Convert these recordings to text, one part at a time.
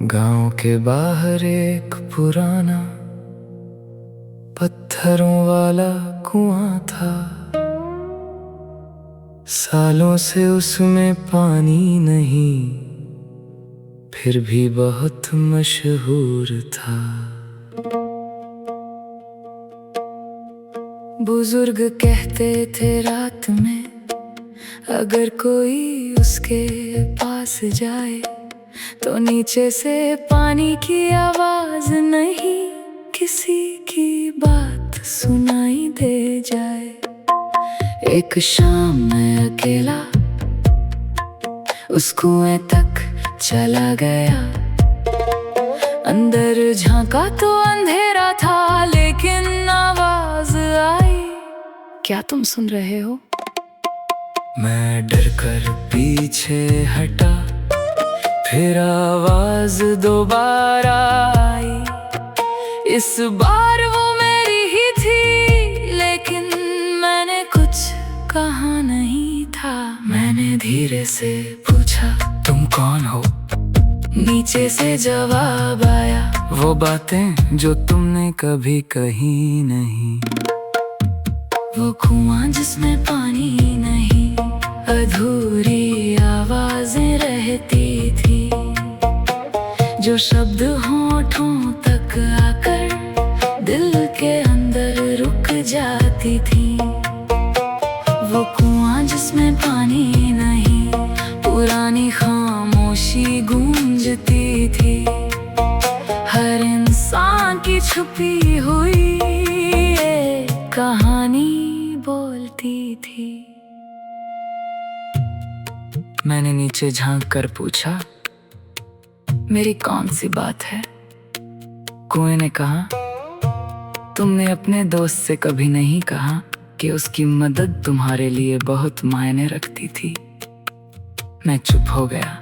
गांव के बाहर एक पुराना पत्थरों वाला कुआं था। सालों से उसमें पानी नहीं, फिर भी बहुत मशहूर था। बुजुर्ग कहते थे रात में अगर कोई उसके पास जाए तो नीचे से पानी की आवाज नहीं, किसी की बात सुनाई दे जाए। एक शाम मैं अकेला उस कुएं तक चला गया। अंदर झांका तो अंधेरा था, लेकिन आवाज आई, क्या तुम सुन रहे हो? मैं डर कर पीछे हटा, फिर आवाज दोबारा आई। इस बार वो मेरी ही थी, लेकिन मैंने कुछ कहा नहीं था। मैंने धीरे से पूछा, तुम कौन हो? नीचे से जवाब आया, वो बातें जो तुमने कभी कही नहीं। वो कुआं जिसमें पानी नहीं, अधूरी आवाजें रहती थी, जो शब्द होठों तक आकर दिल के अंदर रुक जाती थी। वो कुआं जिसमें पानी नहीं, पुरानी खामोशी गूंजती थी, हर इंसान की छुपी हुई एक कहानी बोलती थी। मैंने नीचे झांक कर पूछा, मेरी कौन सी बात है? कुएं ने कहा, तुमने अपने दोस्त से कभी नहीं कहा कि उसकी मदद तुम्हारे लिए बहुत मायने रखती थी। मैं चुप हो गया,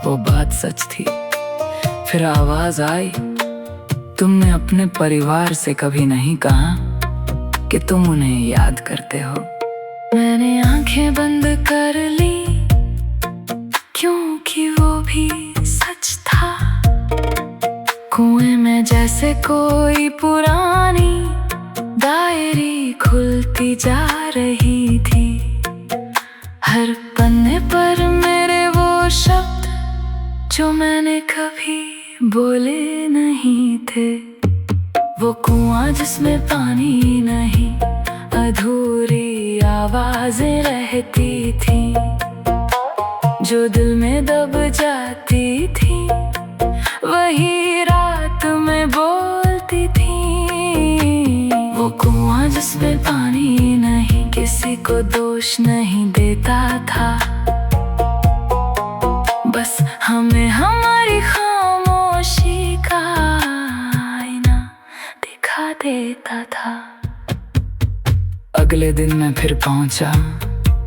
वो बात सच थी। फिर आवाज आई, तुमने अपने परिवार से कभी नहीं कहा कि तुम उन्हें याद करते हो। मैंने आंखें बंद कर ली, क्योंकि वो भी सच था। कुएं में जैसे कोई पुरानी डायरी खुलती जा रही थी, हर पन्ने पर मेरे वो शब्द जो मैंने कभी बोले नहीं थे। वो कुआं जिसमें पानी नहीं, अधूरी आवाजें रहती थी, जो दिल में दब जाती थी, वही रात में बोलती थी। वो कुआं जिसमें पानी नहीं, किसी को दोष नहीं देता था, बस हमें हमारी खामोशी का आईना दिखा देता था। अगले दिन मैं फिर पहुंचा,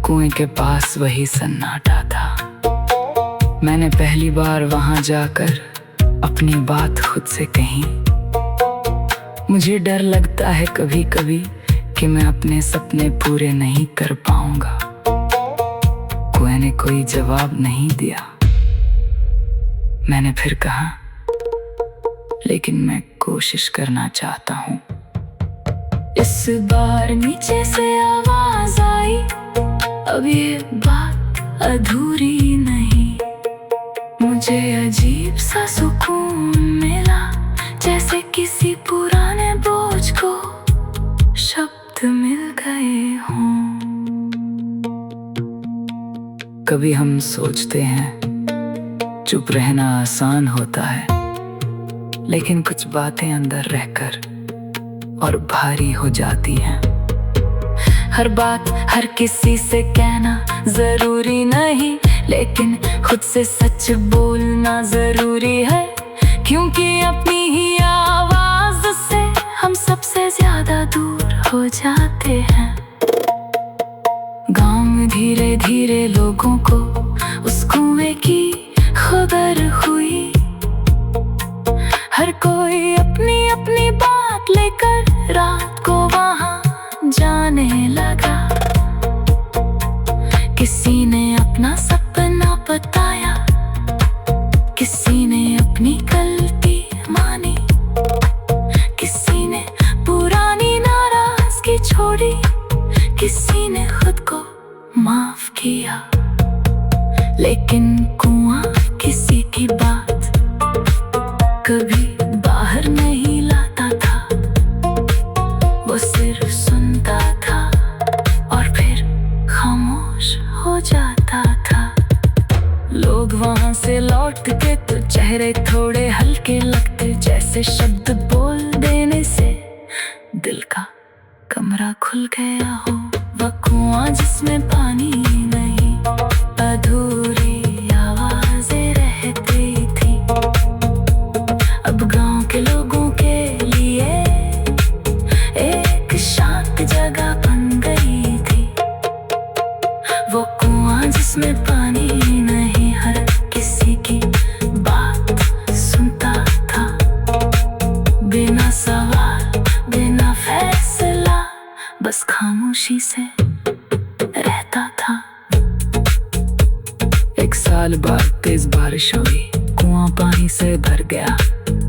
कुएं के पास वही सन्नाटा था। मैंने पहली बार वहां जाकर अपनी बात खुद से कही। मुझे डर लगता है कभी कभी कि मैं अपने सपने पूरे नहीं कर पाऊंगा। कुएं ने कोई जवाब नहीं दिया। मैंने फिर कहा, लेकिन मैं कोशिश करना चाहता हूँ। इस बार नीचे से आवाज आई, अब ये बात अधूरी नहीं। मुझे अजीब सा सुकून मिला, जैसे किसी पुराने बोझ को शब्द मिल गए हों। कभी हम सोचते हैं चुप रहना आसान होता है, लेकिन कुछ बातें अंदर रहकर और भारी हो जाती हैं। हर बात हर किसी से कहना जरूरी नहीं, लेकिन खुद से सच बोलना जरूरी है, क्योंकि अपनी ही आवाज से हम सबसे ज्यादा दूर हो जाते हैं। गांव में धीरे धीरे लोगों को उस कुएं की खबर हुई। हर कोई अपनी अपनी बात लेकर रात को वहां लेकिन कुआं किसी की बात कभी बाहर नहीं लाता था। वो सिर्फ सुनता था और फिर खामोश हो जाता था। लोग वहां से लौट के तो चेहरे थोड़े हल्के लगते, जैसे शब्द बोल देने से दिल का कमरा खुल गया हो। वह कुआं जिसमें पानी नहीं, अधूरी आवाजें रहती थी। अब गांव के लोगों के लिए एक शांत जगह बन गई थी। वो कुआं जिसमें पानी नहीं, हर किसी की बात सुनता था। बिना सवाल, बिना फैसला, बस खामोशी से रहता था। एक साल बाद तेज बारिश हुई, कुआं पानी से भर गया।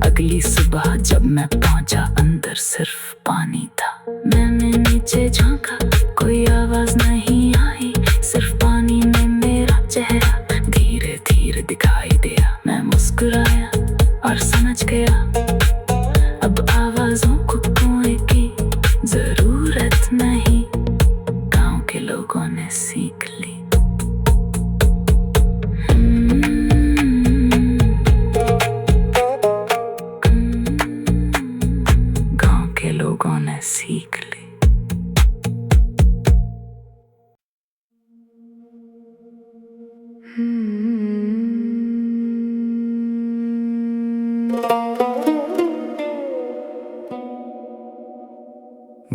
अगली सुबह जब मैं पहुंचा, अंदर सिर्फ पानी था। मैंने नीचे झांका, कोई आवाज नहीं आई, सिर्फ पानी में मेरा चेहरा धीरे धीरे दिखाई दिया। मैं मुस्कुराया और समझ गया, अब आवाजों को कुएं की जरूरत नहीं। गांव के लोगों ने सीख ली। गांव के लोगों ने सीख ली।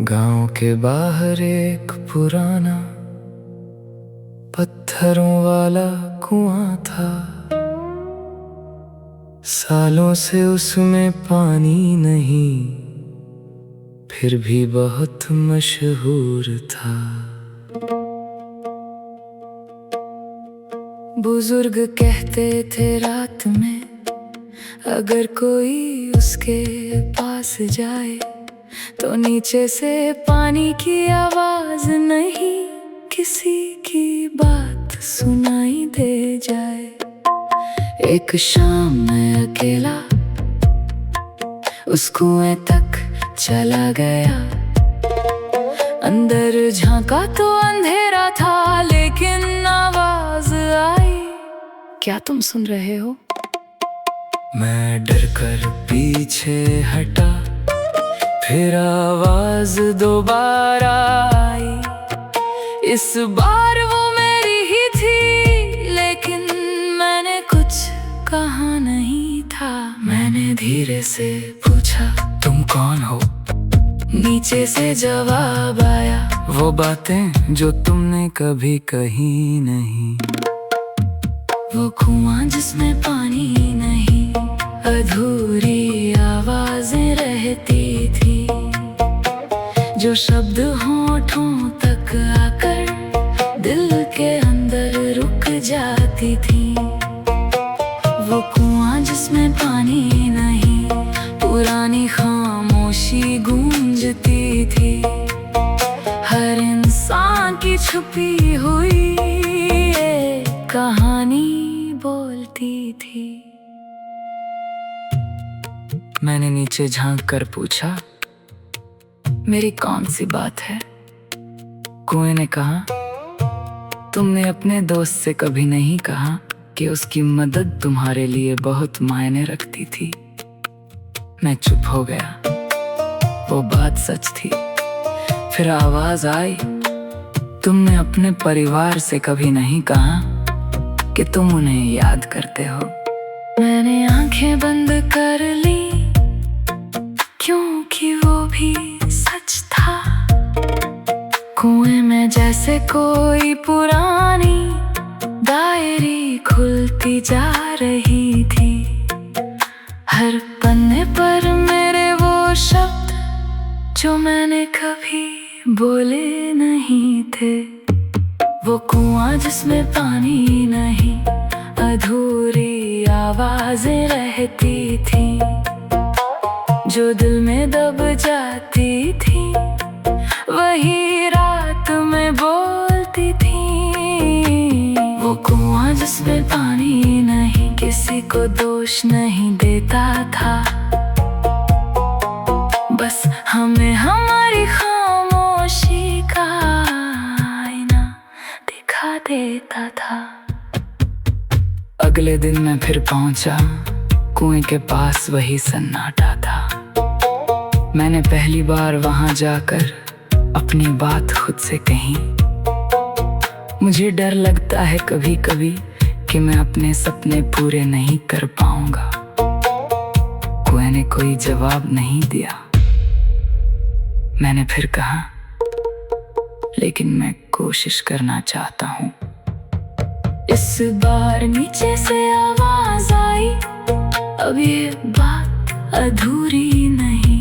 गांव के बाहर एक पुराना पत्थरों वाला कुआं था। सालों से उसमें पानी नहीं, फिर भी बहुत मशहूर था। बुजुर्ग कहते थे रात में अगर कोई उसके पास जाए तो नीचे से पानी की आवाज नहीं, किसी की बात सुनाई दे जाए। एक शाम मैं अकेला उस कुएं तक चला गया। अंदर झांका तो अंधेरा था, लेकिन आवाज आई, क्या तुम सुन रहे हो? मैं डर कर पीछे हटा, फिर आवाज दोबारा आई। इस बार वो मेरी ही थी, लेकिन मैंने कुछ कहा नहीं था। मैंने धीरे से पूछा, तुम कौन हो? नीचे से जवाब आया, वो बातें जो तुमने कभी कही नहीं। वो कुआं जिसमें पानी नहीं, अधूरी आवाजें रहती थी, जो शब्द होठों तक आकर दिल के अंदर रुक जाती थी। वो कुआं जिसमें पानी नहीं, पुरानी खामोशी गूंजती थी। हर इंसान की छुपी हुई एक कहानी बोलती थी। मैंने नीचे झांक कर पूछा, मेरी कौन सी बात है? कुएं ने कहा, तुमने अपने दोस्त से कभी नहीं कहा कि उसकी मदद तुम्हारे लिए बहुत मायने रखती थी। मैं चुप हो गया, वो बात सच थी। फिर आवाज आई, तुमने अपने परिवार से कभी नहीं कहा कि तुम उन्हें याद करते हो। मैंने आंखें बंद कर ली, क्योंकि वो भी सच था। कुएं में जैसे कोई पुरानी डायरी खुलती जा रही थी। हर पन्ने पर मेरे वो शब्द जो मैंने कभी बोले नहीं थे। वो कुआं जिसमें पानी नहीं, अधूरी आवाजें रहती थी, जो दिल में दब जाती थी, वही रात में बोलती थी। वो कुआं जिसमें पानी नहीं, किसी को दोष नहीं देता था, बस हमें हमारी खामोशी का आईना दिखा देता था। अगले दिन मैं फिर पहुंचा, कुएं के पास वही सन्नाटा था। मैंने पहली बार वहां जाकर अपनी बात खुद से कही। मुझे डर लगता है कभी कभी कि मैं अपने सपने पूरे नहीं कर पाऊंगा। कुएं ने कोई जवाब नहीं दिया। मैंने फिर कहा, लेकिन मैं कोशिश करना चाहता हूँ। इस बार नीचे से आवाज आई, अब ये बात अधूरी नहीं।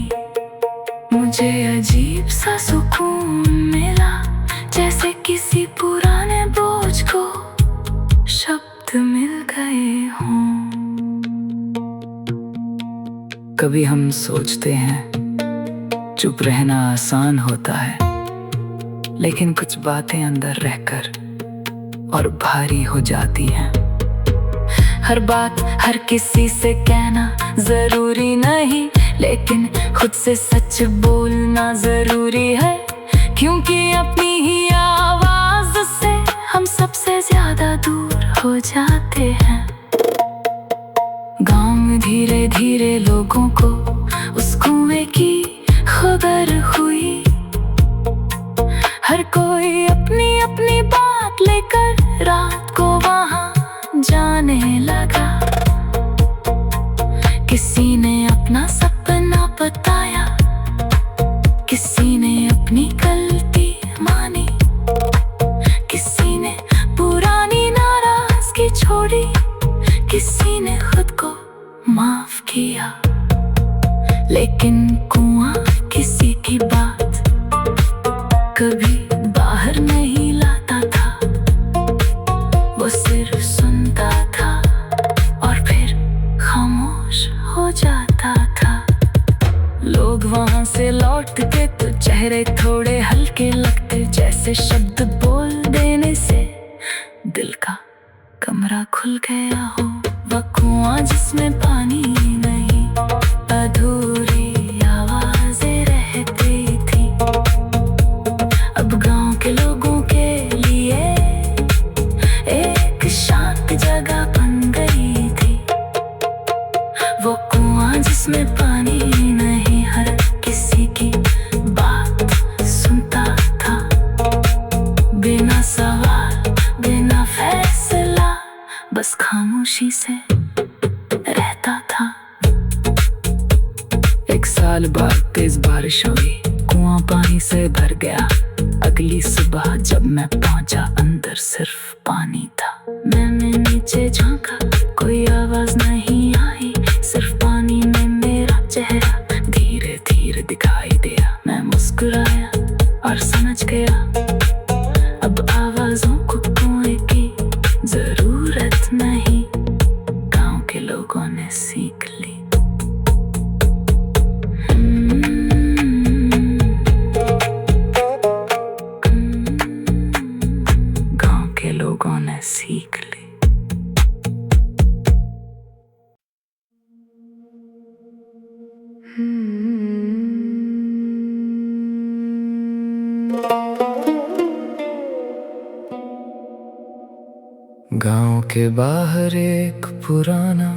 मुझे अजीब सा सुकून मिला, जैसे किसी पुराने बोझ को शब्द मिल गए हों। कभी हम सोचते हैं चुप रहना आसान होता है, लेकिन कुछ बातें अंदर रहकर और भारी हो जाती हैं। हर बात हर किसी से कहना जरूरी नहीं, लेकिन खुद से सच बोलना जरूरी है, क्योंकि अपनी ही आवाज से हम सबसे ज्यादा दूर हो जाते हैं। गांव में धीरे धीरे लोगों को उस कुएं की खबर हुई। हर कोई अपनी अपनी बात लेकर रात को वहां जाने लगा। किसी ने अपना सपना बताया, किसी ने अपनी गलती मानी, किसी ने पुरानी नाराजगी छोड़ी, किसी ने खुद को माफ किया। लेकिन कुआं किसी की बात कभी बाहर नहीं लाता था। वो सिर्फ सुनता था और फिर खामोश हो जाता था। लोग वहां से लौटते तो चेहरे थोड़े हल्के लगते, जैसे शब्द बोल देने से दिल का कमरा खुल गया हो। वह कुआं जिसमें पानी नहीं, अधूरी आवाजें रहती थी, अब गांव के लोगों के लिए एक शांत जगह बन गई थी। वो कुआं जिसमें पानी नहीं, हर किसी की बात सुनता था, बिना सवाल बिना फैसला, बस खामोशी से रहता था। एक साल बाद तेज बारिश हुई, कुआं पानी से भर गया। अगली सुबह जब मैं पहुंचा, अंदर सिर्फ पानी था। मैंने नीचे झांका, कोई आवाज नहीं आई, सिर्फ पानी में मेरा चेहरा धीरे धीरे दिखाई दिया। मैं मुस्कुराया और समझ गया, अब आवाजों को कुएं की जरूरत नहीं, गांव के लोगों ने सीख ली। गांव के लोगों ने सीख ली। गांव के बाहर एक पुराना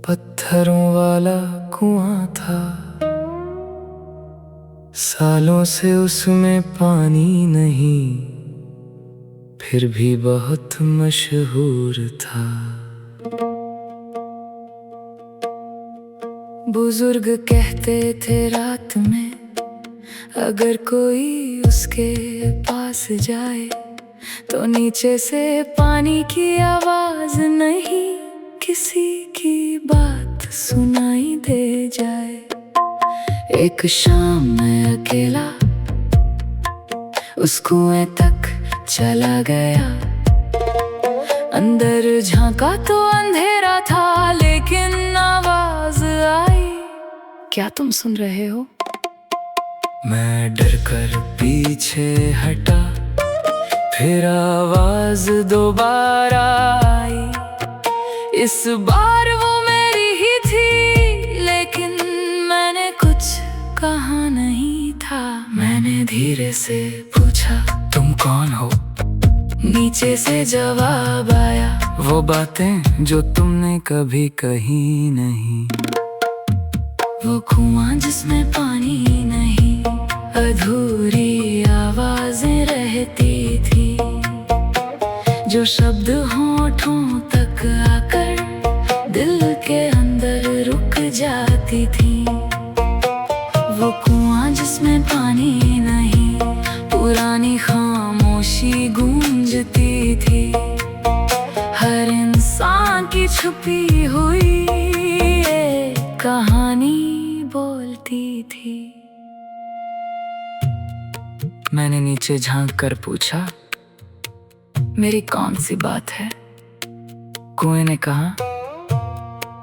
पत्थरों वाला कुआं था। सालों से उसमें पानी नहीं, फिर भी बहुत मशहूर था। बुजुर्ग कहते थे रात में अगर कोई उसके पास जाए तो नीचे से पानी की आवाज नहीं, किसी की बात सुनाई दे जाए। एक शाम मैं अकेला उस कुएं तक चला गया। अंदर झांका तो अंधेरा था, लेकिन आवाज आई, क्या तुम सुन रहे हो? मैं डर कर पीछे हटा, फिर आवाज दोबारा आई, इस बार वो मेरी ही थी, लेकिन मैंने कुछ कहा नहीं था। मैंने धीरे से पूछा, तुम कौन हो? नीचे से जवाब आया, वो बातें जो तुमने कभी कही नहीं। वो कुआं जिसमें पानी नहीं, अधूरी आवाजें रहती थी, जो शब्द होठों तक आकर दिल के अंदर रुक जाती थी। वो कुआं जिसमें पानी नहीं, पुरानी खामोशी गूंजती थी, हर इंसान की छुपी हुई ये कहानी बोलती थी। मैंने नीचे झांक कर पूछा, मेरी कौन सी बात है? कुएं ने कहा,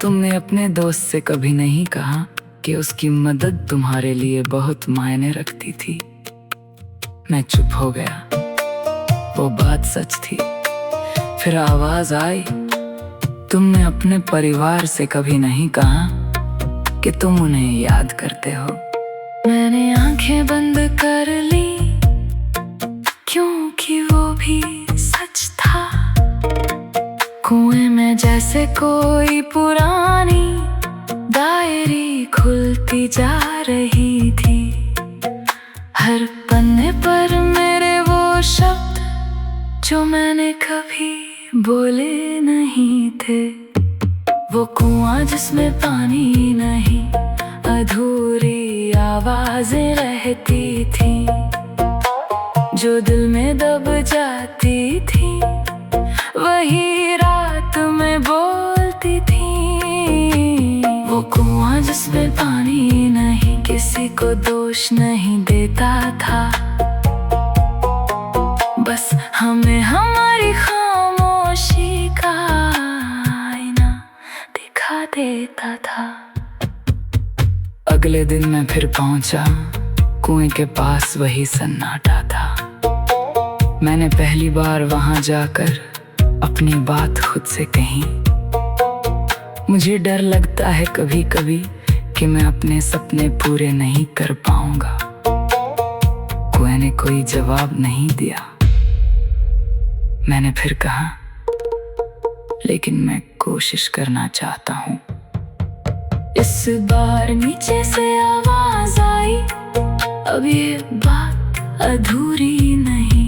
तुमने अपने दोस्त से कभी नहीं कहा कि उसकी मदद तुम्हारे लिए बहुत मायने रखती थी। मैं चुप हो गया, वो बात सच थी। फिर आवाज आई, तुमने अपने परिवार से कभी नहीं कहा कि तुम उन्हें याद करते हो। मैंने आंखें बंद कर ली, क्योंकि वो भी सच था। कुएं में जैसे कोई पुरानी डायरी खुलती जा रही थी, हर पन्ने पर मेरे वो शब्द जो मैंने कभी बोले नहीं थे। वो कुआं जिसमें पानी नहीं, अधूरी आवाजें रहती थी, जो दिल में दब जाती थी, वही रात में बोलती थी। वो कुआं जिसमें पानी नहीं, किसी को दोष नहीं देता था, बस हमें हमारी खामोशी का आईना दिखा देता था। अगले दिन मैं फिर पहुंचा, कुएं के पास वही सन्नाटा था। मैंने पहली बार वहां जाकर अपनी बात खुद से कही। मुझे डर लगता है कभी कभी कि मैं अपने सपने पूरे नहीं कर पाऊंगा। कुएं ने कोई जवाब नहीं दिया। मैंने फिर कहा, लेकिन मैं कोशिश करना चाहता हूँ। इस बार नीचे से आवाज आई, अब ये बात अधूरी नहीं।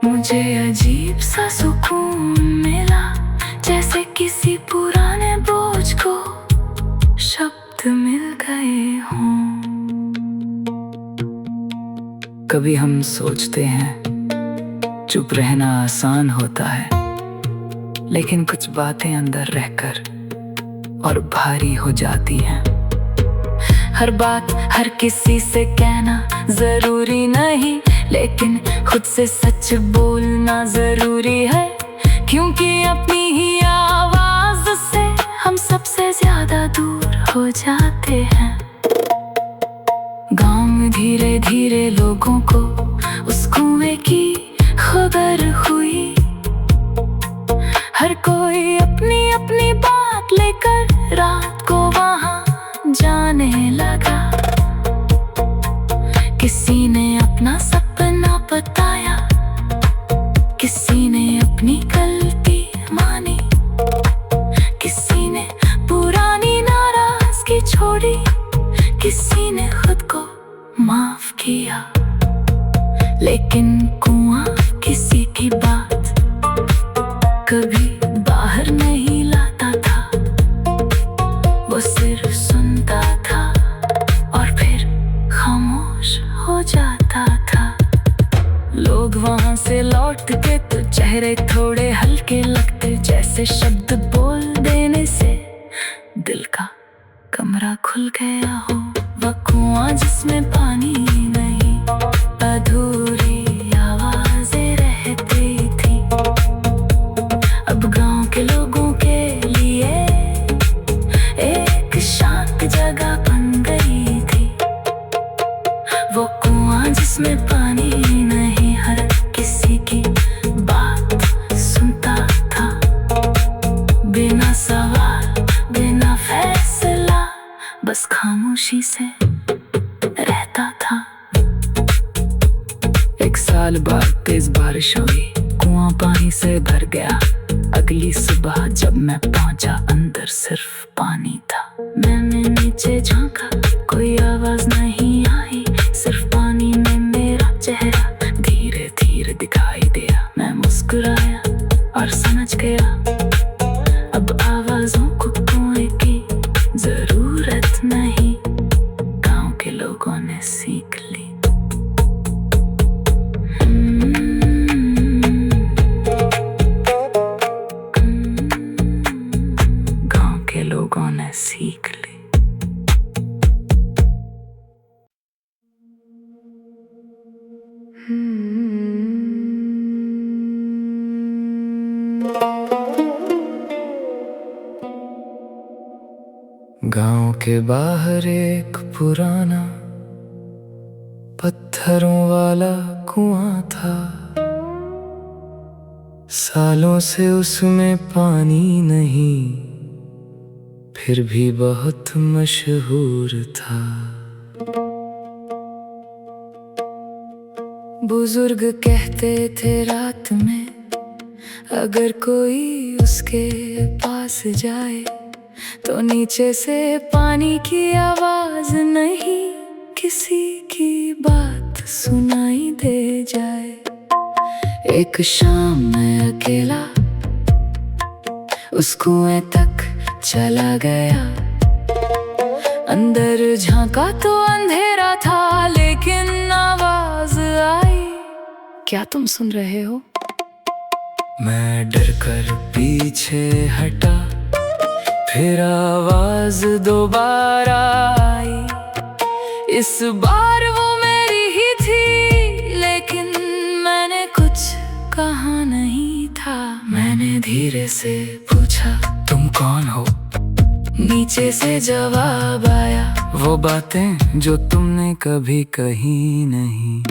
मुझे अजीब सा सुकून मिला, जैसे किसी पुराने बोझ को शब्द मिल गए हों। कभी हम सोचते हैं चुप रहना आसान होता है, लेकिन कुछ बातें अंदर रहकर और भारी हो जाती हैं। हर बात हर किसी से कहना जरूरी नहीं, लेकिन खुद से सच बोलना जरूरी है, क्योंकि अपनी ही आवाज से हम सबसे ज्यादा दूर हो जाते हैं। गांव में धीरे धीरे लोगों को उस कुएं की खबर हुई। हर कोई अपनी अपनी बात लेकर रात को वहां जाने लगा। किसी ने अपना सपना बताया, किसी ने अपनी गलती मानी, किसी ने पुरानी नाराजगी छोड़ी, किसी ने खुद को माफ किया। लेकिन कुआं किसी की बात कभी बाहर नहीं लाता था, वो सिर्फ सुनता था और फिर खामोश हो जाता था। लोग वहां से लौटते तो चेहरे थोड़े हल्के लगते, जैसे शब्द बोल देने से दिल का कमरा खुल गया हो। वह कुआं जिसमें पानी नहीं, अधूरी आवाजें रहती थी, अब गांव के लोगों के लिए एक शांत जगह बन गई थी। वो कुआं जिसमें पानी नहीं, हर किसी की खामोशी से रहता था। एक साल बाद तेज बारिश हुई, कुआं पानी से भर गया। अगली सुबह जब मैं पहुंचा, अंदर सिर्फ पानी था। मैंने नीचे झांका, कोई आवाज नहीं आई, सिर्फ पानी में मेरा चेहरा धीरे धीरे दिखाई दिया। मैं मुस्कुराया और समझ गया, अब आवाजों को कुएं की जरूरत नहीं। गांव के लोगों ने सीख ली। गांव के लोगों ने सीख ली। गांव के बाहर एक पुराना पत्थरों वाला कुआं था। सालों से उसमें पानी नहीं, फिर भी बहुत मशहूर था। बुजुर्ग कहते थे रात में अगर कोई उसके पास जाए तो नीचे से पानी की आवाज नहीं, किसी की बात सुनाई दे जाए। एक शाम मैं अकेला उस कुएं तक चला गया। अंदर झांका तो अंधेरा था, लेकिन आवाज आई, क्या तुम सुन रहे हो? मैं डर कर पीछे हटा, फिर आवाज दोबारा आई। इस बार वो मेरी ही थी, लेकिन मैंने कुछ कहा नहीं था। मैंने धीरे से पूछा, तुम कौन हो? नीचे से जवाब आया, वो बातें जो तुमने कभी कही नहीं।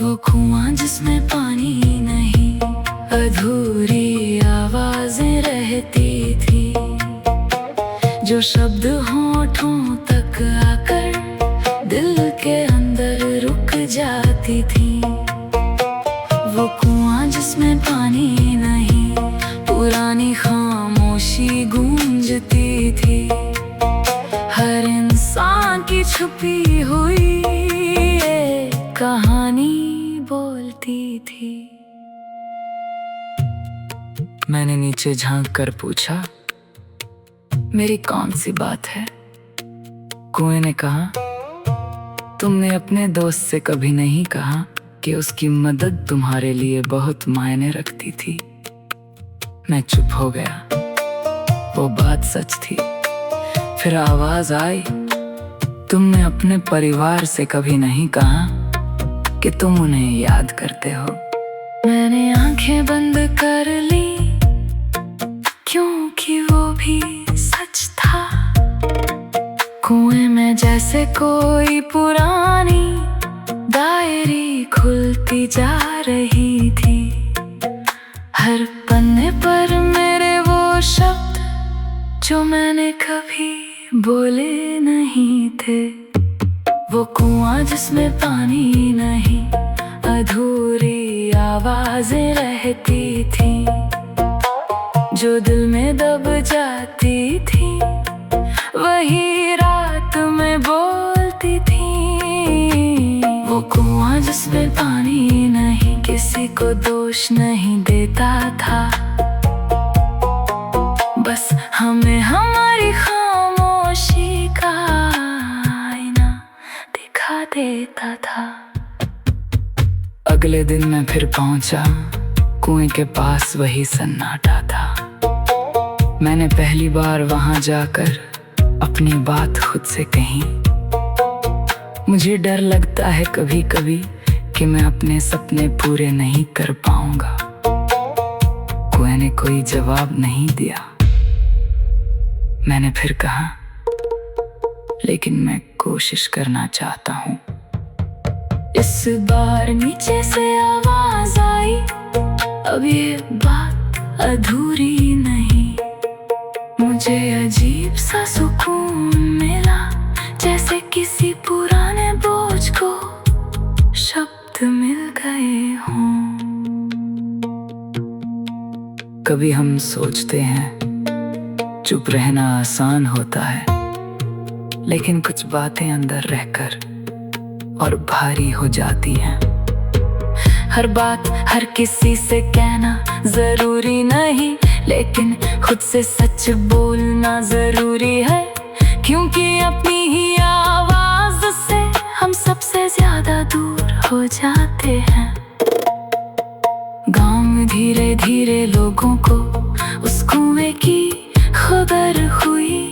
वो कुआं जिसमें पानी नहीं, अधूरी आवाजें रहती थी, जो शब्द होठों तक आकर दिल के अंदर रुक जाती थी। वो कुआं जिसमें पानी नहीं, पुरानी खामोशी गूंजती थी। हर इंसान की छुपी हुई ये कहानी बोलती थी। मैंने नीचे झांक कर पूछा, मेरी कौन सी बात है? कुएं ने कहा, तुमने अपने दोस्त से कभी नहीं कहा कि उसकी मदद तुम्हारे लिए बहुत मायने रखती थी। मैं चुप हो गया, वो बात सच थी। फिर आवाज आई, तुमने अपने परिवार से कभी नहीं कहा कि तुम उन्हें याद करते हो। मैंने आंखें बंद कर ली, क्योंकि वो भी सच था। कुएं में जैसे कोई पुरानी डायरी खुलती जा रही थी। हर पन्ने पर मेरे वो शब्द जो मैंने कभी बोले नहीं थे। वो कुआं जिसमें पानी नहीं, अधूरी आवाजें रहती थी, जो दिल में दब जाती थी, वही रात में बोलती थी। वो कुआं जिसमें पानी नहीं, किसी को दोष नहीं देता था, बस हमें हमारी खामोशी का आईना दिखा देता था। अगले दिन मैं फिर पहुंचा, कुएं के पास वही सन्नाटा था। मैंने पहली बार वहां जाकर अपनी बात खुद से कही। मुझे डर लगता है कभी कभी कि मैं अपने सपने पूरे नहीं कर पाऊंगा। कुएं ने कोई जवाब नहीं दिया। मैंने फिर कहा, लेकिन मैं कोशिश करना चाहता हूँ। इस बार नीचे से आवाज आई, अब ये बात अधूरी नहीं। मुझे अजीब सा सुकून मिला, कभी हम सोचते हैं चुप रहना आसान होता है, लेकिन कुछ बातें अंदर रहकर और भारी हो जाती हैं। हर बात हर किसी से कहना जरूरी नहीं, लेकिन खुद से सच बोलना जरूरी है, क्योंकि अपनी ही आवाज से हम सबसे ज्यादा दूर हो जाते हैं। गांव में धीरे धीरे लोगों को उस कुएं की खबर हुई।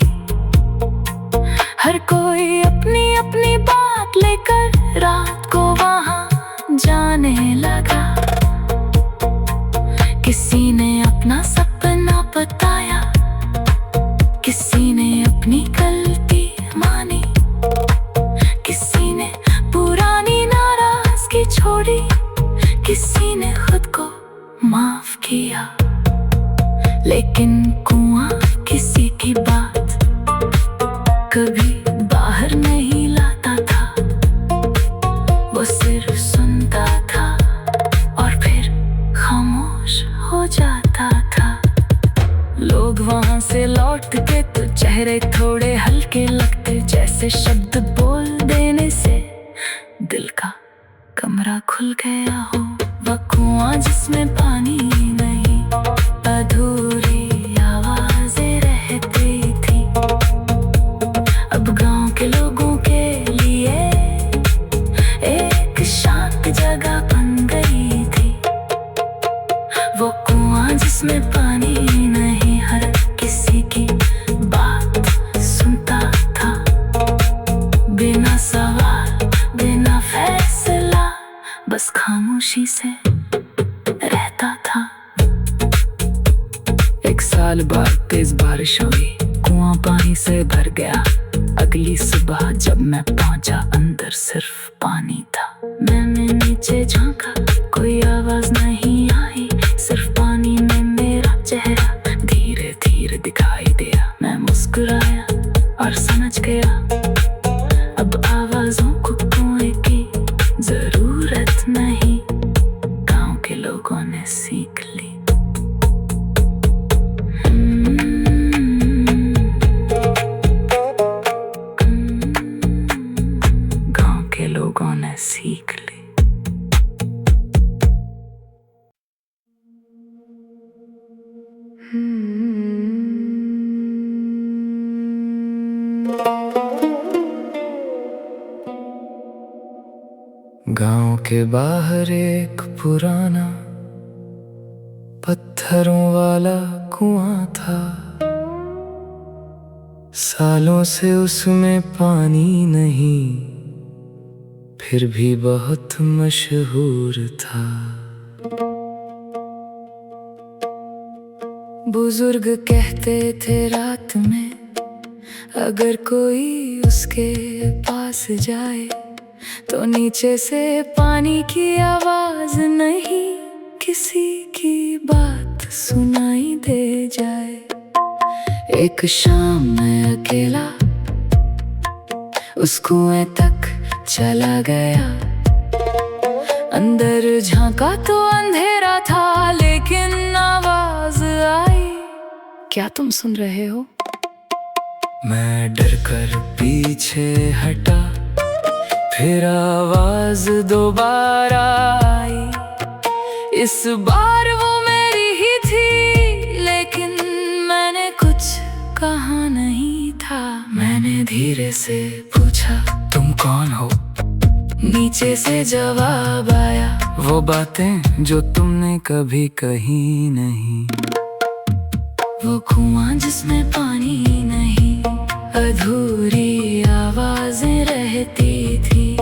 हर कोई अपनी अपनी बात लेकर रात को वहां जाने लगा। किसी ने अपना सपना बताया, किसी ने अपनी गलती मानी, किसी ने पुरानी नाराजगी छोड़ी, किसी ने खुद को माफ किया। लेकिन कुआं किसी की बात कभी बाहर नहीं लाता था। वो सिर्फ सुनता था और फिर खामोश हो जाता था। लोग वहां से लौटते तो चेहरे थोड़े हल्के लगते, जैसे शब्द बोल देने से दिल का कमरा खुल गया हो। वह कुआं जिसमें पानी नहीं, अधूरी आवाजें रहती थी, अब गांव के लोगों के लिए एक शांत जगह बन गई थी। वो कुआं जिसमें पानी नहीं, हर किसी की बात सुनता था, बिना सवाल बिना फैसला, बस खामोशी से रहता था। एक साल बाद तेज बारिश हुई, कुआं पानी से भर गया। अगली सुबह जब मैं पहुंचा, अंदर सिर्फ पानी था। मैंने नीचे झांका, कोई आवाज नहीं आई, सिर्फ पानी में मेरा चेहरा धीरे धीरे दिखाई दिया। मैं मुस्कुराया और समझ गया, अब आवाजों को कुएं की जरूरत नहीं, गांव के लोगों ने सीख ली। गांव के लोगों ने सीख ली। गांव के बाहर एक पुराना पत्थरों वाला कुआं था। सालों से उसमें पानी नहीं, फिर भी बहुत मशहूर था। बुजुर्ग कहते थे रात में अगर कोई उसके पास जाए, तो नीचे से पानी की आवाज नहीं, किसी की बात सुनाई दे जाए। एक शाम मैं अकेला उस कुएं तक चला गया। अंदर झांका तो अंधेरा था, लेकिन आवाज आई, क्या तुम सुन रहे हो? मैं डर कर पीछे हटा, फिर आवाज दोबारा आई। इस बार वो मेरी ही थी, लेकिन मैंने कुछ कहा नहीं था। मैंने धीरे से पूछा, तुम कौन हो? नीचे से जवाब आया, वो बातें जो तुमने कभी कही नहीं। वो कुआं जिसमें पानी नहीं, अधूरी आवाजें रहती थी,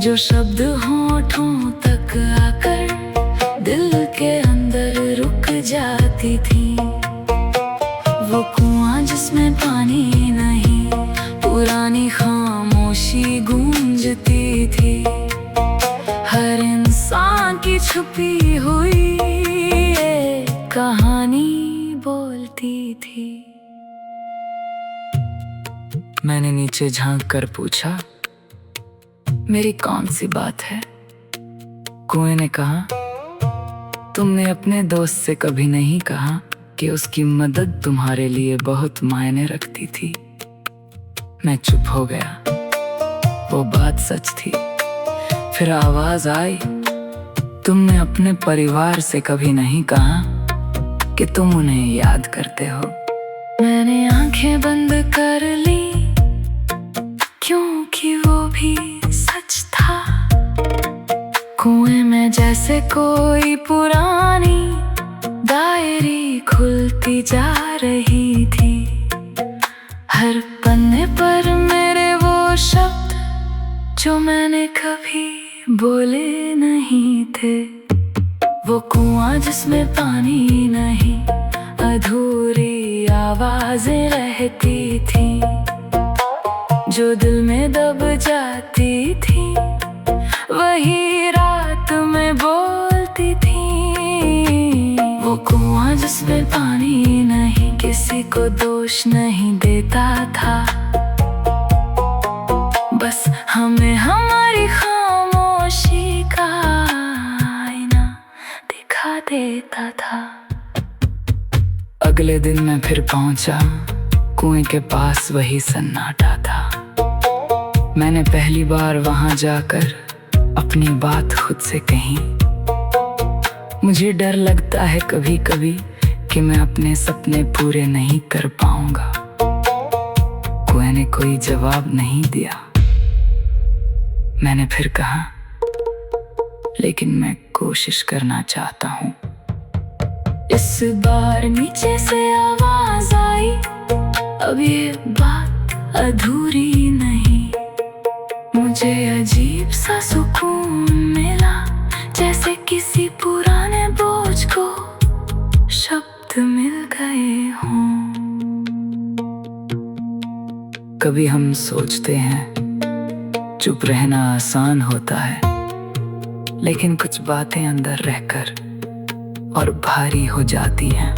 जो शब्द होठों तक आकर दिल के अंदर रुक जाती थी। वो कुआं जिसमें पानी नहीं, पुरानी खामोशी गूंजती थी, हर इंसान की छुपी हुई एक कहानी बोलती थी। मैंने नीचे झांक कर पूछा, मेरी कौन सी बात है? कुएं ने कहा, तुमने अपने दोस्त से कभी नहीं कहा कि उसकी मदद तुम्हारे लिए बहुत मायने रखती थी। मैं चुप हो गया, वो बात सच थी। फिर आवाज आई, तुमने अपने परिवार से कभी नहीं कहा कि तुम उन्हें याद करते हो। मैंने आंखें बंद कर ली, क्योंकि वो भी सच था। कुएं में जैसे कोई पुरानी डायरी खुलती जा रही थी। हर पन्ने पर मेरे वो शब्द जो मैंने कभी बोले नहीं थे। वो कुआं जिसमें पानी नहीं, अधूरी आवाजें रहती थी जो दिल में दब जाती थी, वही रात में बोलती थी। वो कुआं जिसमें पानी नहीं, किसी को दोष नहीं देता था, बस हमें हमारी खामोशी का आईना दिखा देता था। अगले दिन मैं फिर पहुंचा, कुएं के पास वही सन्नाटा था। मैंने पहली बार वहां जाकर अपनी बात खुद से कही। मुझे डर लगता है कभी कभी कि मैं अपने सपने पूरे नहीं कर पाऊंगा। कुएं ने कोई जवाब नहीं दिया। मैंने फिर कहा, लेकिन मैं कोशिश करना चाहता हूँ। इस बार नीचे से आवाज आई, अब ये बात अधूरी नहीं। मुझे अजीब सा सुकून मिला, जैसे किसी पुराने बोझ को शब्द मिल गए हों। कभी हम सोचते हैं चुप रहना आसान होता है, लेकिन कुछ बातें अंदर रहकर और भारी हो जाती हैं।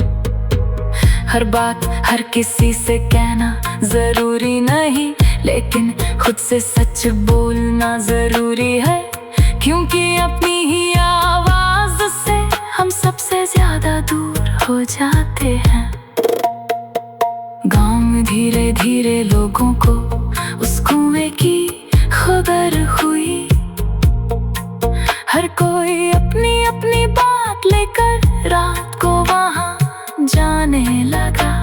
हर बात हर किसी से कहना जरूरी नहीं, लेकिन खुद से सच बोलना जरूरी है, क्योंकि अपनी ही आवाज से हम सबसे ज्यादा दूर हो जाते हैं। गांव में धीरे धीरे लोगों को उस कुएं की खबर हुई। हर कोई अपनी अपनी बात लेकर रात को वहां जाने लगा।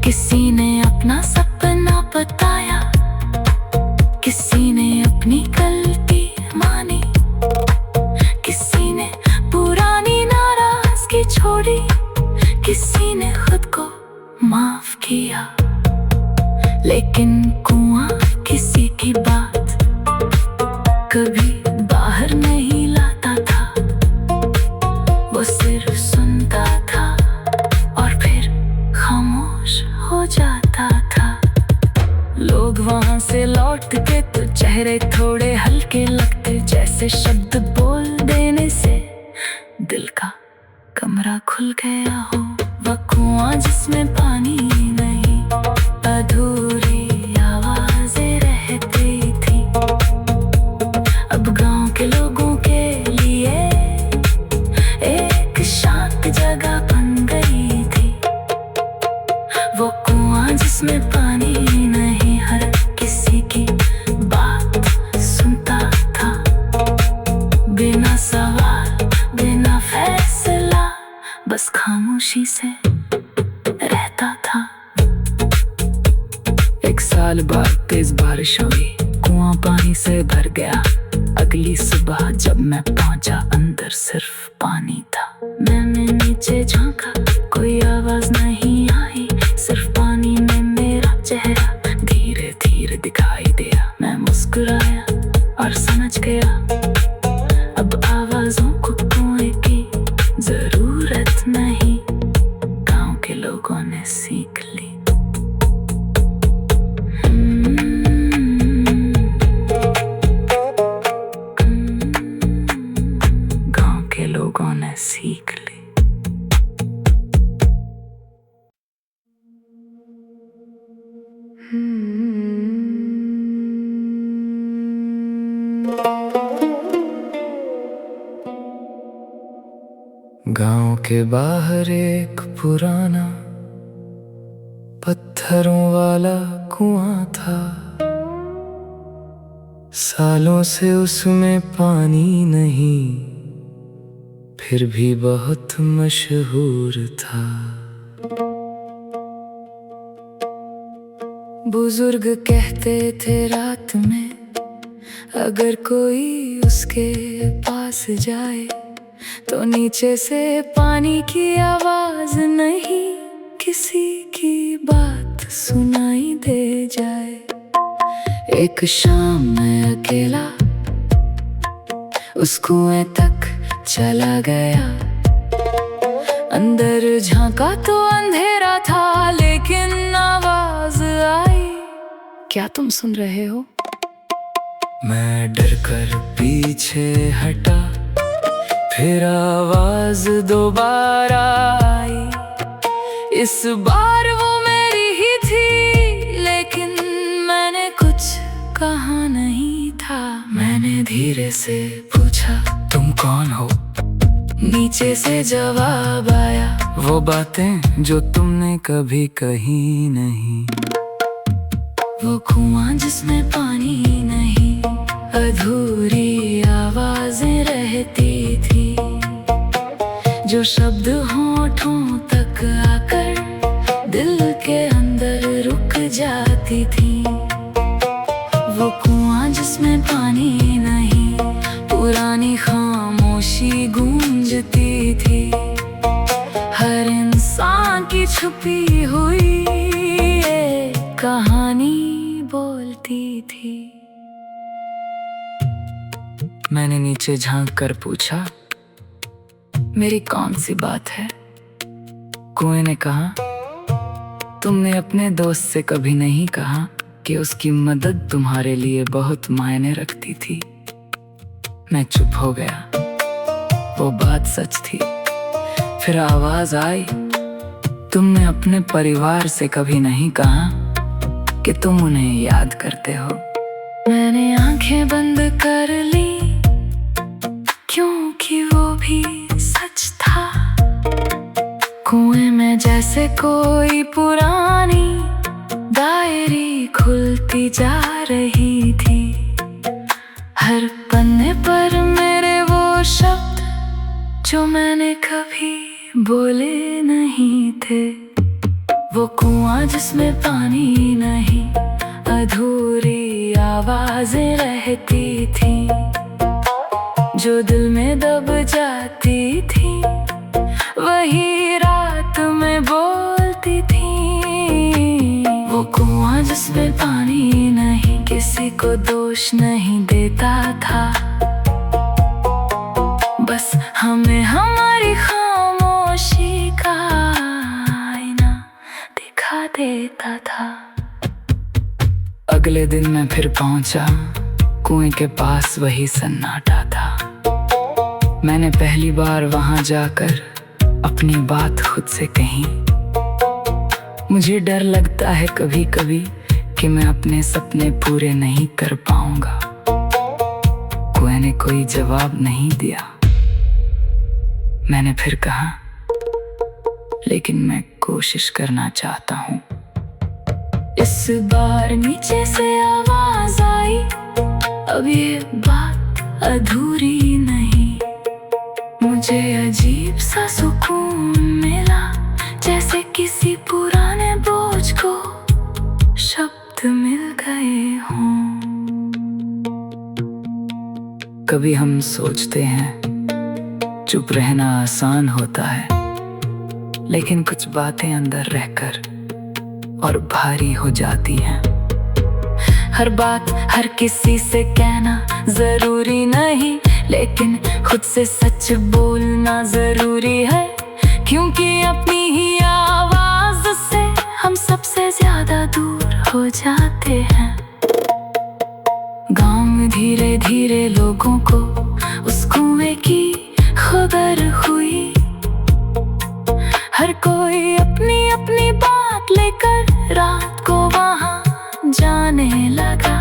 किसी ने अपना सपना बताया, किसी ने अपनी गलती मानी, किसी ने पुरानी नाराजगी छोड़ी, किसी ने खुद को माफ किया। लेकिन कुआं किसी की बात कभी बाहर नहीं लाता था। वो सिर्फ सुनता था और फिर खामोश हो जाता था। लोग वहां से लौट के तो चेहरे थोड़े हल्के लगते, जैसे शब्द बोल देने से दिल का कमरा खुल गया हो। वह कुआं जिसमें पानी नहीं, अधूरी आवाजें रहती थी, अब गांव के लोगों के लिए एक शांत जगह बन गई थी। वो कुआं जिसमें पानी नहीं, हर किसी की बात सुनता था, बिना सवाल बिना फैसला, बस खामोशी से रहता था। एक साल बाद तेज बारिश हुई, कुआं पानी से भर गया। अगली सुबह जब मैं पहुंचा, अंदर सिर्फ पानी था। मैंने नीचे झांका, कोई आवाज नहीं आई, सिर्फ पानी में मेरा चेहरा धीरे धीरे दिखाई दिया। मैं मुस्कुराया और समझ गया, अब आवाजों को कुएं की जरूरत नहीं, गांव के लोगों ने सीख ली। गांव के लोगों ने सीख ली। के बाहर एक पुराना पत्थरों वाला कुआं था। सालों से उसमें पानी नहीं, फिर भी बहुत मशहूर था। बुजुर्ग कहते थे रात में अगर कोई उसके पास जाए तो नीचे से पानी की आवाज नहीं, किसी की बात सुनाई दे जाए। एक शाम मैं अकेला उस कुएं तक चला गया। अंदर झांका तो अंधेरा था, लेकिन आवाज आई, क्या तुम सुन रहे हो? मैं डर कर पीछे हटा, फिर आवाज दोबारा आई। इस बार वो मेरी ही थी, लेकिन मैंने कुछ कहा नहीं था। मैंने धीरे से पूछा, तुम कौन हो? नीचे से जवाब आया, वो बातें जो तुमने कभी कही नहीं। वो कुआं जिसमें पानी नहीं, अधूरी आवाजें रहती थी, जो शब्द होठों तक आकर दिल के अंदर रुक जाती थी। वो कुआं जिसमें पानी नहीं, पुरानी खामोशी गूंजती थी, हर इंसान की छुपी हुई ये कहानी बोलती थी। मैंने नीचे झांक कर पूछा, मेरी कौन सी बात है? कुएं ने कहा, तुमने अपने दोस्त से कभी नहीं कहा कि उसकी मदद तुम्हारे लिए बहुत मायने रखती थी। मैं चुप हो गया, वो बात सच थी। फिर आवाज आई, तुमने अपने परिवार से कभी नहीं कहा कि तुम उन्हें याद करते हो। मैंने आंखें बंद कर ली, क्योंकि वो भी सच था। कुएं में जैसे कोई पुरानी डायरी खुलती जा रही थी, हर पन्ने पर मेरे वो शब्द जो मैंने कभी बोले नहीं थे। वो कुआं जिसमें पानी नहीं, अधूरी आवाजें रहती थी, जो दिल में दब जाती थी, वही रात में बोलती थी। वो कुआं जिसमें पानी नहीं, किसी को दोष नहीं देता था, बस हमें हमारी खामोशी का आईना दिखा देता था। अगले दिन मैं फिर पहुंचा, कुएं के पास वही सन्नाटा था। मैंने पहली बार वहां जाकर अपनी बात खुद से कही। मुझे डर लगता है कभी कभी कि मैं अपने सपने पूरे नहीं कर पाऊंगा। कुएं ने कोई जवाब नहीं दिया। मैंने फिर कहा, लेकिन मैं कोशिश करना चाहता हूँ। इस बार नीचे से आवाज आई, अब ये बात अधूरी नहीं। मुझे अजीब सा सुकून मिला, जैसे किसी पुराने बोझ को शब्द मिल गए हों। कभी हम सोचते हैं चुप रहना आसान होता है, लेकिन कुछ बातें अंदर रहकर और भारी हो जाती हैं। हर बात हर किसी से कहना जरूरी नहीं, लेकिन खुद से सच बोलना जरूरी है, क्योंकि अपनी ही आवाज से हम सबसे ज्यादा दूर हो जाते हैं। गांव में धीरे धीरे लोगों को उस कुएं की खबर हुई। हर कोई अपनी अपनी बात लेकर रात को वहां जाने लगा।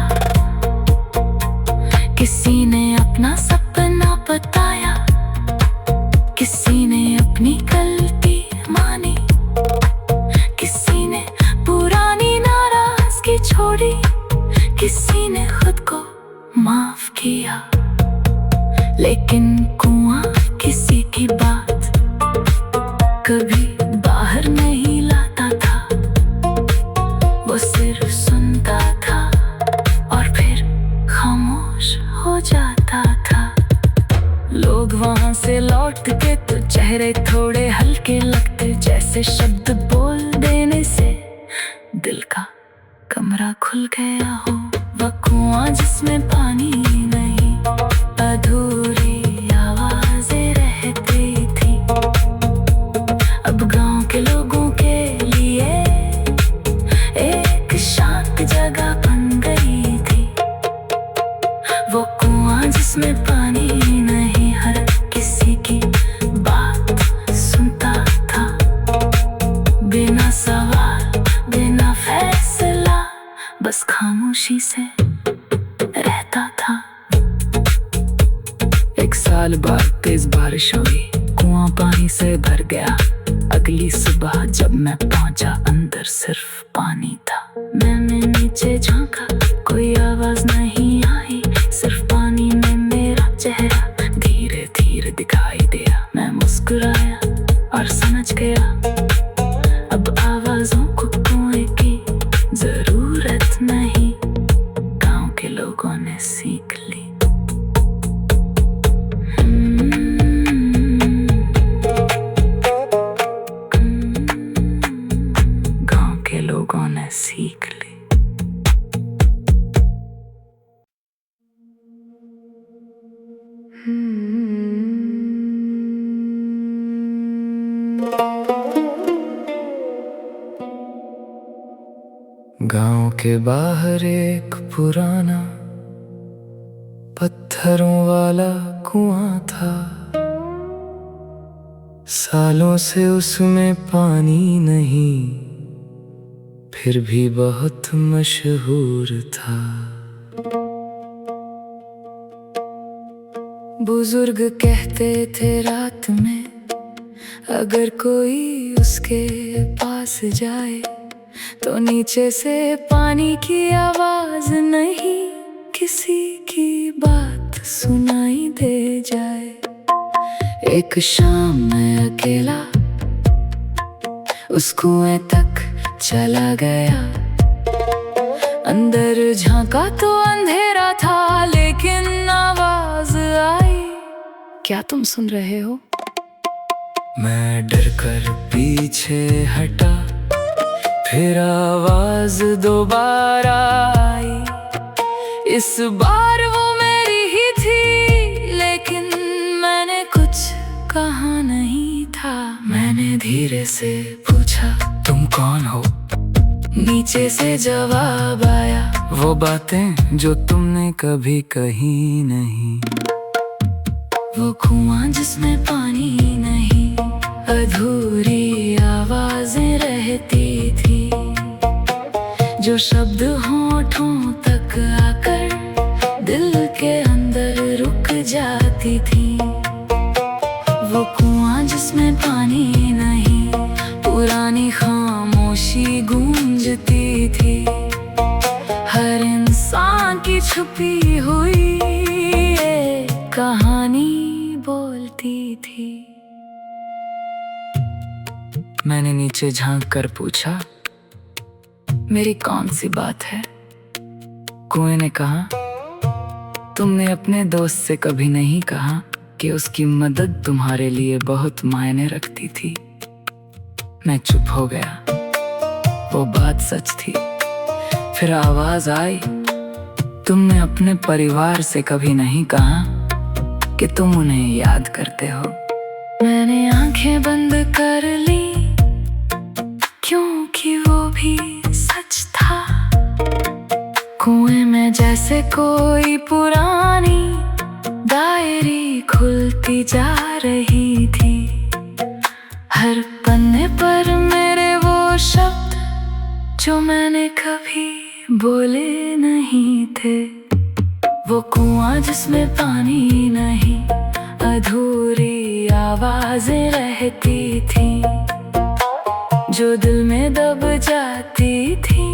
किसी ने अपना सपना बताया, किसी ने अपनी गलती मानी, किसी ने पुरानी नाराजगी छोड़ी, किसी ने खुद को माफ किया। लेकिन कुआं किसी की बात कभी बाहर नहीं लाता था, वो सिर्फ सुनता था और फिर खामोश हो जाता था। लोग वहां से लौटते तो चेहरे थोड़े हल्के लगते, जैसे शब्द बोल देने से दिल का कमरा खुल गया हो। वह कुआं जिसमें पानी नहीं, अधूरी आवाजें रहती थी, अब गांव के लोगों के लिए एक शांत जगह बन गई थी। वो कुआं जिसमें पानी नहीं, हर किसी की बात सुनता था, बिना सवाल बिना फैसला, बस खामोशी से रहता था। एक साल बाद तेज बारिश हुई, कुआं पानी से भर गया। अगली सुबह जब मैं पहुंचा, अंदर सिर्फ पानी था। मैंने नीचे झांका, कोई आवाज नहीं आई, सिर्फ पानी में मेरा चेहरा धीरे धीरे दिखाई दिया। मैं मुस्कुराया और समझ गया, अब आवाजों को कुएं की जरूरत नहीं, गांव के लोगों ने सीख ली। गांव के लोगों ने सीख ली। गांव के बाहर एक पुराना पत्थरों वाला कुआं था, सालों से उसमें पानी नहीं, फिर भी बहुत मशहूर था। बुजुर्ग कहते थे रात में अगर कोई उसके पास जाए तो नीचे से पानी की आवाज नहीं, किसी की बात सुनाई दे जाए। एक शाम मैं अकेला उस कुएं तक चला गया, अंदर झांका तो अंधेरा था, लेकिन आवाज आई, क्या तुम सुन रहे हो? मैं डर कर पीछे हटा, फिर आवाज दोबारा आई। इस बार वो मेरी ही थी, लेकिन मैंने कुछ कहा नहीं था। मैंने धीरे से पूछा, तुम कौन हो? नीचे से जवाब आया, वो बातें जो तुमने कभी कही नहीं। वो कुआं जिसमें पानी नहीं, अधूरी आवाजें रहती थी, जो शब्द होठों तक आकर दिल के अंदर रुक जाती थी। वो कुआं जिसमें पानी नहीं, पुरानी खामोशी गूंजती थी, हर इंसान की छुपी हुई एक कहानी बोलती थी। मैंने नीचे झांक कर पूछा, मेरी कौन सी बात है? कुएं ने कहा, तुमने अपने दोस्त से कभी नहीं कहा कि उसकी मदद तुम्हारे लिए बहुत मायने रखती थी। मैं चुप हो गया, वो बात सच थी। फिर आवाज आई, तुमने अपने परिवार से कभी नहीं कहा कि तुम उन्हें याद करते हो। मैंने आंखें बंद कर ली, क्योंकि वो भी सच था। कुएं में जैसे कोई पुरानी डायरी खुलती जा रही थी, हर पन्ने पर मेरे वो शब्द जो मैंने कभी बोले नहीं थे। वो कुआं जिसमें पानी नहीं, अधूरी आवाजें रहती थी जो दिल में दब जाती थी,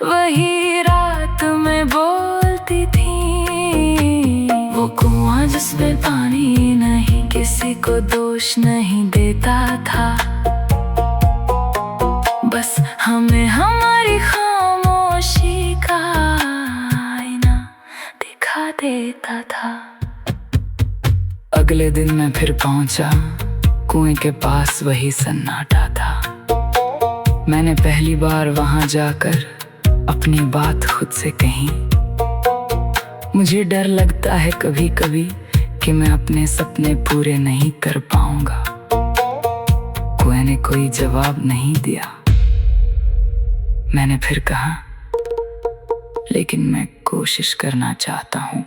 वही रात में बोलती थी। वो कुआं जिसमें पानी नहीं, किसी को दोष नहीं देता था, बस हमें हमारी खामोशी का आईना दिखा देता था। अगले दिन मैं फिर पहुंचा, कुएं के पास वही सन्नाटा था। मैंने पहली बार वहां जाकर अपनी बात खुद से कही। मुझे डर लगता है कभी कभी कि मैं अपने सपने पूरे नहीं कर पाऊंगा। कुएं ने कोई जवाब नहीं दिया। मैंने फिर कहा, लेकिन मैं कोशिश करना चाहता हूँ।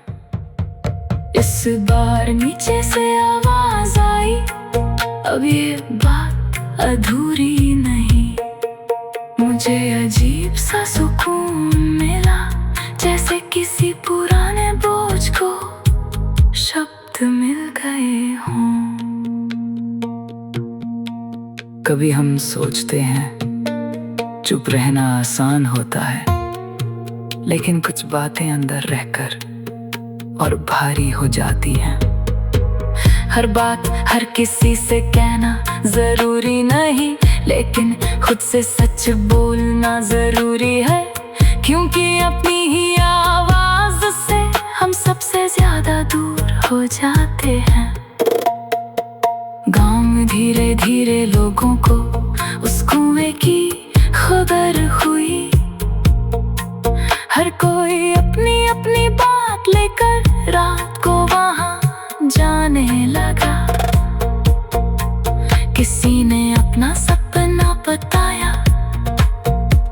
इस बार नीचे से आवाज आई, अब ये बात अधूरी नहीं। मुझे अजीब सा सुकून मिला, जैसे किसी पुराने बोझ को शब्द मिल गए हों। कभी हम सोचते हैं चुप रहना आसान होता है, लेकिन कुछ बातें अंदर रहकर और भारी हो जाती हैं। हर बात हर किसी से कहना जरूरी नहीं, लेकिन खुद से सच बोलना जरूरी है, क्योंकि अपनी ही आवाज से हम सबसे ज्यादा दूर हो जाते हैं। गांव में धीरे धीरे लोगों को उस कुएं की खबर हुई। हर कोई अपनी अपनी बात लेकर रात को वहां जाने लगा। किसी ने अपना सपना बताया,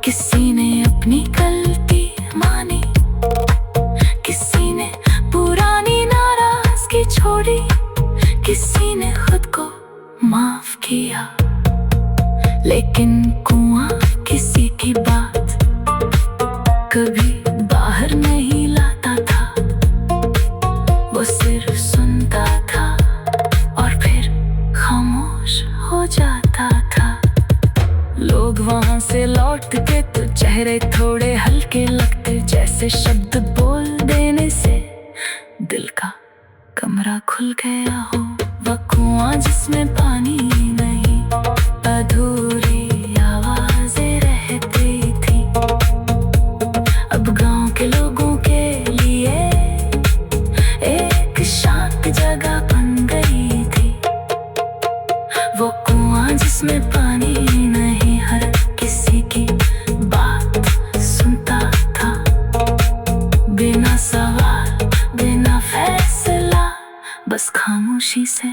किसी ने अपनी गलती मानी, किसी ने पुरानी नाराजगी छोड़ी, किसी ने खुद को माफ किया। लेकिन कुआं किसी की बात कभी बाहर नहीं लाता था। वो सिर्फ सुनता था और फिर खामोश हो जाता था। लोग वहां से लौटते तो चेहरे थोड़े हल्के लगते, जैसे शब्द बोल देने से दिल का कमरा खुल गया हो। वह कुआं जिसमें पानी नहीं, अधूरी आवाजें रहती थी, अब गांव के लोगों के लिए एक शांत जगह बन गई थी। वो कुआं जिसमें पानी नहीं, हर किसी की बात सुनता था, बिना सवाल बिना फैसला, बस खामोशी से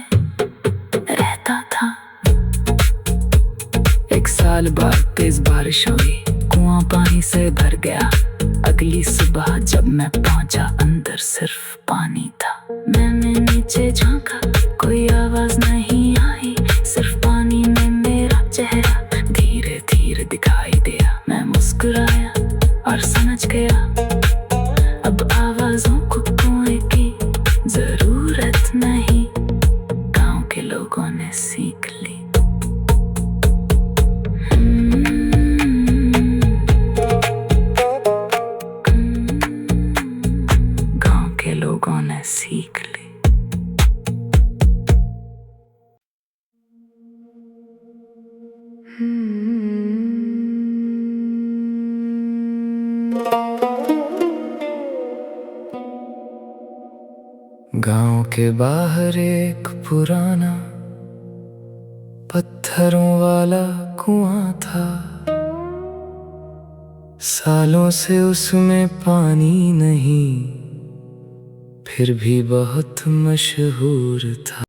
रहता था। एक साल बाद तेज बारिश हुई, कुआं पानी से भर गया। अगली सुबह जब मैं पहुंचा, अंदर सिर्फ पानी था। मैंने नीचे झांका, कोई आवाज नहीं आई, सिर्फ पानी में मेरा चेहरा धीरे धीरे दिखाई दिया। मैं मुस्कुराया और समझ गया, अब आवाजों को कुएं की जरूरत नहीं, गांव के लोगों ने सीख ली। गांव के लोगों ने सीख ली। गांव के बाहर एक पुराना पत्थरों वाला कुआं था। सालों से उसमें पानी नहीं, फिर भी बहुत मशहूर था।